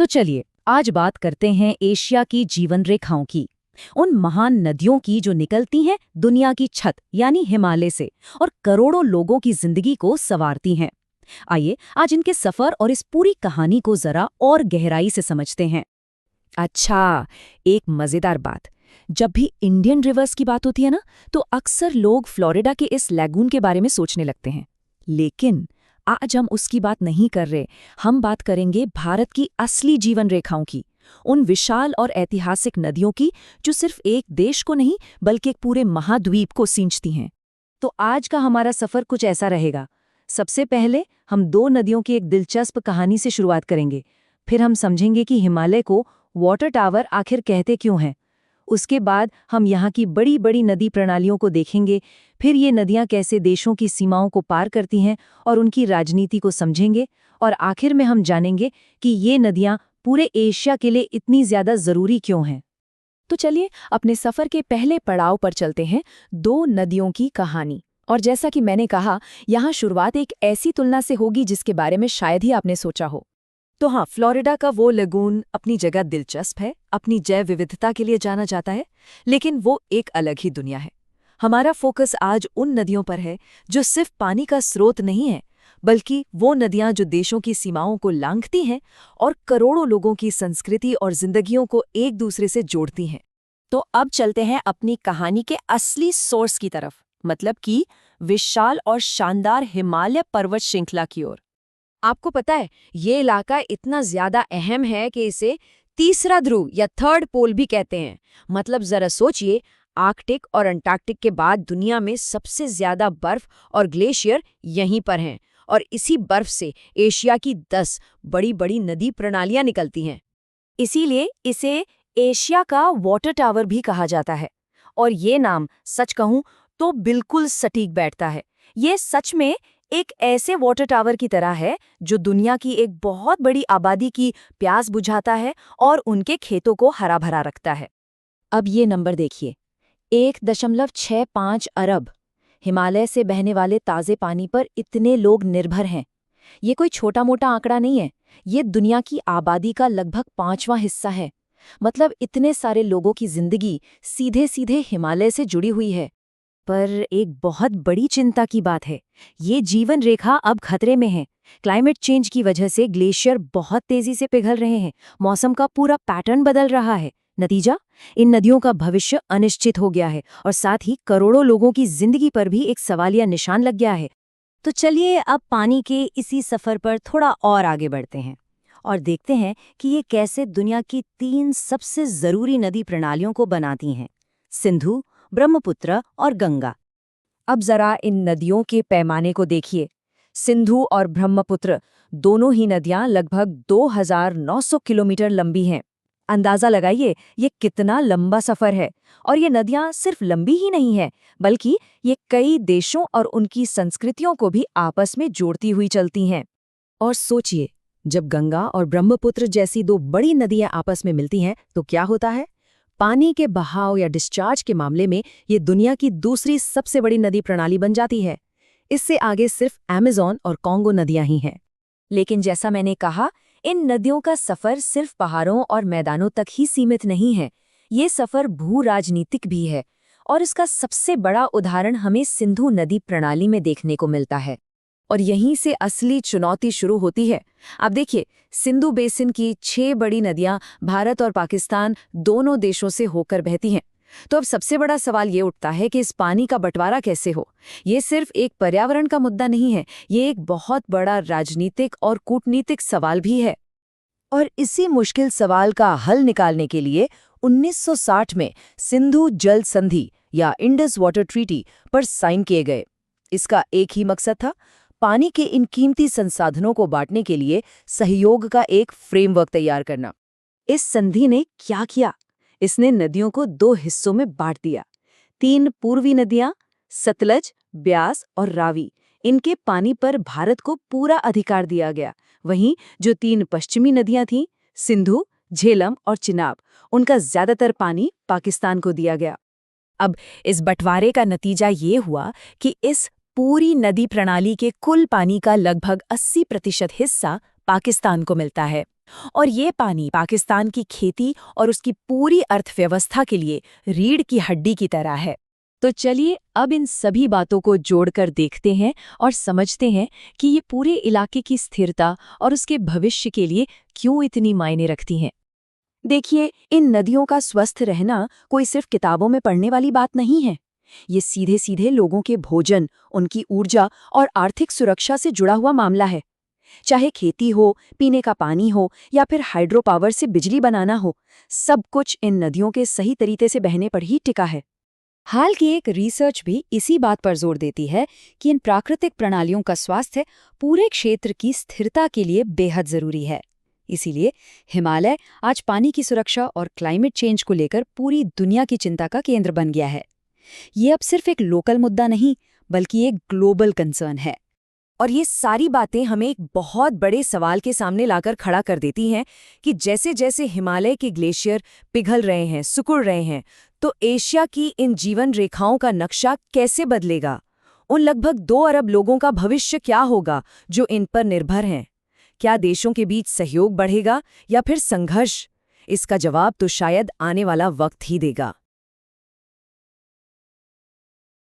तो चलिए आज बात करते हैं एशिया की जीवन रेखाओं की, उन महान नदियों की जो निकलती हैं दुनिया की छत यानी हिमालय से और करोड़ों लोगों की जिंदगी को संवारती हैं। आइए आज इनके सफर और इस पूरी कहानी को जरा और गहराई से समझते हैं। अच्छा, एक मजेदार बात, जब भी इंडियन रिवर्स की बात होती है ना, तो अक्सर लोग फ्लोरिडा के इस लैगून के बारे में सोचने लगते हैं। लेकिन आज हम उसकी बात नहीं कर रहे, हम बात करेंगे भारत की असली जीवन रेखाओं की, उन विशाल और ऐतिहासिक नदियों की जो सिर्फ एक देश को नहीं बल्कि एक पूरे महाद्वीप को सींचती हैं। तो आज का हमारा सफर कुछ ऐसा रहेगा। सबसे पहले हम दो नदियों की एक दिलचस्प कहानी से शुरुआत करेंगे, फिर हम समझेंगे कि हिमालय को वाटर टावर आखिर कहते क्यों हैं। उसके बाद हम यहाँ की बड़ी बड़ी नदी प्रणालियों को देखेंगे, फिर ये नदियाँ कैसे देशों की सीमाओं को पार करती हैं और उनकी राजनीति को समझेंगे, और आखिर में हम जानेंगे कि ये नदियाँ पूरे एशिया के लिए इतनी ज्यादा जरूरी क्यों हैं। तो चलिए अपने सफर के पहले पड़ाव पर चलते हैं, दो नदियों की कहानी। और जैसा कि मैंने कहा, यहाँ शुरुआत एक ऐसी तुलना से होगी जिसके बारे में शायद ही आपने सोचा हो। तो हाँ, फ्लोरिडा का वो लगून अपनी जगह दिलचस्प है, अपनी जैव विविधता के लिए जाना जाता है, लेकिन वो एक अलग ही दुनिया है। हमारा फोकस आज उन नदियों पर है जो सिर्फ पानी का स्रोत नहीं है, बल्कि वो नदियां जो देशों की सीमाओं को लांघती हैं और करोड़ों लोगों की संस्कृति और जिंदगियों को एक दूसरे से जोड़ती हैं। तो अब चलते हैं अपनी कहानी के असली सोर्स की तरफ, मतलब कि विशाल और शानदार हिमालय पर्वत श्रृंखला की ओर। आपको पता है, ये इलाका इतना ज्यादा अहम है कि इसे तीसरा ध्रुव या थर्ड पोल भी कहते हैं। मतलब जरा सोचिए, आर्कटिक और अंटार्कटिक के बाद दुनिया में सबसे ज्यादा बर्फ और ग्लेशियर यहीं पर हैं, और इसी बर्फ से एशिया की 10 बड़ी बड़ी नदी प्रणालियां निकलती हैं। इसीलिए इसे एशिया का वाटर टावर भी कहा जाता है। और ये नाम सच कहूं तो बिल्कुल सटीक बैठता है। ये सच में एक ऐसे वाटर टावर की तरह है जो दुनिया की एक बहुत बड़ी आबादी की प्यास बुझाता है और उनके खेतों को हरा भरा रखता है। अब ये नंबर देखिए, 1.65 अरब। हिमालय से बहने वाले ताज़े पानी पर इतने लोग निर्भर हैं। ये कोई छोटा मोटा आंकड़ा नहीं है, ये दुनिया की आबादी का लगभग 5वां हिस्सा है। मतलब इतने सारे लोगों की जिंदगी सीधे सीधे हिमालय से जुड़ी हुई है। पर एक बहुत बड़ी चिंता की बात है, ये जीवन रेखा अब खतरे में है। क्लाइमेट चेंज की वजह से ग्लेशियर बहुत तेजी से पिघल रहे हैं, मौसम का पूरा पैटर्न बदल रहा है। नतीजा, इन नदियों का भविष्य अनिश्चित हो गया है और साथ ही करोड़ों लोगों की जिंदगी पर भी एक सवालिया निशान लग गया है। तो चलिए अब पानी के इसी सफर पर थोड़ा और आगे बढ़ते हैं और देखते हैं कि ये कैसे दुनिया की 3 सबसे जरूरी नदी प्रणालियों को बनाती हैं: सिंधु, ब्रह्मपुत्र और गंगा। अब जरा इन नदियों के पैमाने को देखिए। सिंधु और ब्रह्मपुत्र दोनों ही नदियां लगभग 2900 किलोमीटर लंबी हैं। अंदाजा लगाइए ये कितना लंबा सफर है। और ये नदियां सिर्फ लंबी ही नहीं है, बल्कि ये कई देशों और उनकी संस्कृतियों को भी आपस में जोड़ती हुई चलती हैं। और सोचिए, जब गंगा और ब्रह्मपुत्र जैसी दो बड़ी नदियां आपस में मिलती हैं तो क्या होता है? पानी के बहाव या डिस्चार्ज के मामले में ये दुनिया की दूसरी सबसे बड़ी नदी प्रणाली बन जाती है। इससे आगे सिर्फ अमेज़न और कॉन्गो नदियां ही हैं। लेकिन जैसा मैंने कहा, इन नदियों का सफर सिर्फ पहाड़ों और मैदानों तक ही सीमित नहीं है। ये सफर भू राजनीतिक भी है, और इसका सबसे बड़ा उदाहरण हमें सिंधु नदी प्रणाली में देखने को मिलता है। और यहीं से असली चुनौती शुरू होती है। अब देखिए, सिंधु बेसिन की 6 बड़ी नदियां भारत और पाकिस्तान दोनों देशों से होकर बहती हैं। तो अब सबसे बड़ा सवाल ये उठता है कि इस पानी का बंटवारा कैसे हो। ये सिर्फ एक पर्यावरण का मुद्दा नहीं है, ये एक बहुत बड़ा राजनीतिक और कूटनीतिक सवाल भी है। और इसी मुश्किल सवाल का हल निकालने के लिए 1960 में सिंधु जल संधि या इंडस वाटर ट्रीटी पर साइन किए गए। इसका एक ही मकसद था, पानी के इन कीमती संसाधनों को बांटने के लिए सहयोग का एक फ्रेमवर्क तैयार करना। इस संधि ने क्या किया? इसने नदियों को 2 हिस्सों में बांट दिया। 3 पूर्वी नदियां, सतलज, ब्यास और रावी, इनके पानी पर भारत को पूरा अधिकार दिया गया। वहीं जो 3 पश्चिमी नदियां थीं, सिंधु, झेलम और चिनाब, उनका ज्यादातर पानी पाकिस्तान को दिया गया। अब इस बंटवारे का नतीजा ये हुआ कि इस पूरी नदी प्रणाली के कुल पानी का लगभग 80% हिस्सा पाकिस्तान को मिलता है। और ये पानी पाकिस्तान की खेती और उसकी पूरी अर्थव्यवस्था के लिए रीढ़ की हड्डी की तरह है। तो चलिए अब इन सभी बातों को जोड़कर देखते हैं और समझते हैं कि ये पूरे इलाके की स्थिरता और उसके भविष्य के लिए क्यों इतनी मायने रखती हैं। देखिए, इन नदियों का स्वस्थ रहना कोई सिर्फ किताबों में पढ़ने वाली बात नहीं है। ये सीधे सीधे लोगों के भोजन, उनकी ऊर्जा और आर्थिक सुरक्षा से जुड़ा हुआ मामला है। चाहे खेती हो, पीने का पानी हो या फिर हाइड्रो पावर से बिजली बनाना हो, सब कुछ इन नदियों के सही तरीके से बहने पर ही टिका है। हाल की एक रिसर्च भी इसी बात पर जोर देती है कि इन प्राकृतिक प्रणालियों का स्वास्थ्य पूरे क्षेत्र की स्थिरता के लिए बेहद जरूरी है। इसीलिए हिमालय आज पानी की सुरक्षा और क्लाइमेट चेंज को लेकर पूरी दुनिया की चिंता का केंद्र बन गया है। ये अब सिर्फ एक लोकल मुद्दा नहीं, बल्कि एक ग्लोबल कंसर्न है। और ये सारी बातें हमें एक बहुत बड़े सवाल के सामने लाकर खड़ा कर देती हैं कि जैसे जैसे हिमालय के ग्लेशियर पिघल रहे हैं, सिकुड़ रहे हैं, तो एशिया की इन जीवन रेखाओं का नक्शा कैसे बदलेगा? उन लगभग 2 अरब लोगों का भविष्य क्या होगा जो इन पर निर्भर हैं? क्या देशों के बीच सहयोग बढ़ेगा या फिर संघर्ष? इसका जवाब तो शायद आने वाला वक्त ही देगा।